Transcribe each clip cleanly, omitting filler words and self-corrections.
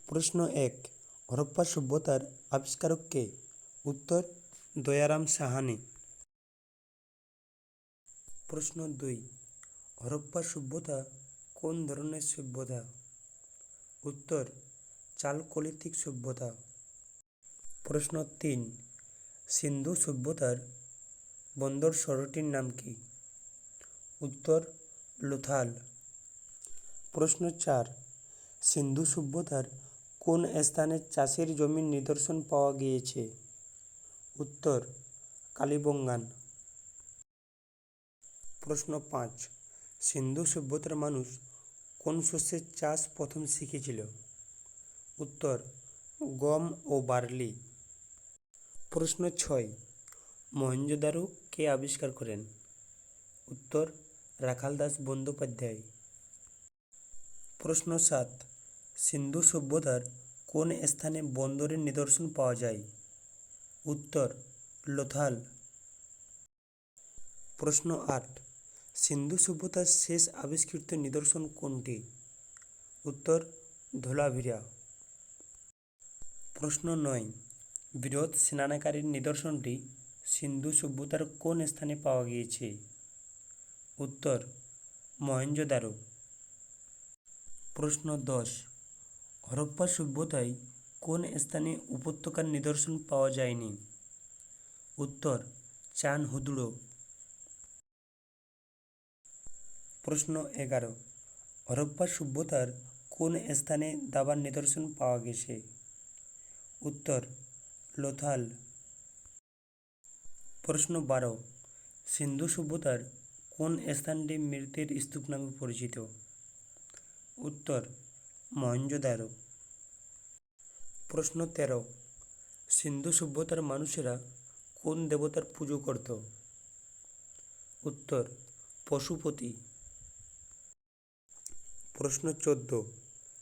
প্রশ্ন ১, হরপ্পা সভ্যতার আবিষ্কারক কে? উত্তর, দয়ারাম সাহানি। প্রশ্ন ২, হরপ্পা সভ্যতা কোন ধরনের সভ্যতা? উত্তর, চালকোলিথিক সভ্যতা। প্রশ্ন ৩, সিন্ধু সভ্যতার বন্দর শহরটির নাম কি? উত্তর, লোথাল। প্রশ্ন ৪, সিন্ধু সভ্যতার কোন স্থানে চাষের জমির নিদর্শন পাওয়া গিয়েছে? উত্তর, কালিবঙ্গান। প্রশ্ন ৫, সিন্ধু সভ্যতার মানুষ কোন শস্যের চাষ প্রথম শিখেছিল? উত্তর, গম ও বার্লি। প্রশ্ন ৬, মহেঞ্জোদারো কে আবিষ্কার করেন? উত্তর, রাখালদাস বন্দ্যোপাধ্যায়। প্রশ্ন ৭, সিন্ধু সভ্যতার কোন স্থানে বন্দরের নিদর্শন পাওয়া যায়? উত্তর, লোথাল। প্রশ্ন ৮, সিন্ধু সভ্যতার শেষ আবিষ্কৃত নিদর্শন কোনটি? উত্তর, ধোলাভিরা। প্রশ্ন ৯, বৃহৎ স্নানাগারের নিদর্শনটি সিন্ধু সভ্যতার কোন স্থানে পাওয়া গিয়েছে? উত্তর, মহেঞ্জোদারো। প্রশ্ন ১০, হরপ্পা সভ্যতায় কোন স্থানে উপত্যকার নিদর্শন পাওয়া যায়নি? উত্তর, চানহুদুড়ো। প্রশ্ন ১১, হরপ্পা সভ্যতার কোন স্থানে দাবার নিদর্শন পাওয়া গেছে? উত্তর, লোথাল। প্রশ্ন ১২, সিন্ধু সভ্যতার কোন স্থানটি মৃতের স্তূপ নামে পরিচিত? উত্তর, মহেঞ্জোদারো। প্রশ্ন ১৩, সিন্ধু সভ্যতার মানুষেরা কোন দেবতার পুজো করত? উত্তর, পশুপতি। প্রশ্ন ১৪,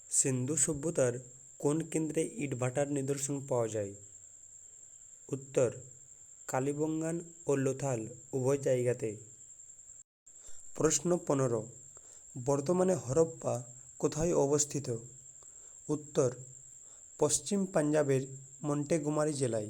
সিন্ধু সভ্যতার কোন কেন্দ্রে ইটভাটার নিদর্শন পাওয়া যায়? উত্তর, কালিবঙ্গান ও লোথাল উভয় জায়গাতে। প্রশ্ন ১৫, বর্তমানে হরপ্পা কোথায় অবস্থিত? উত্তর, পশ্চিম পাঞ্জাবের মন্টেগোমারি জেলায়।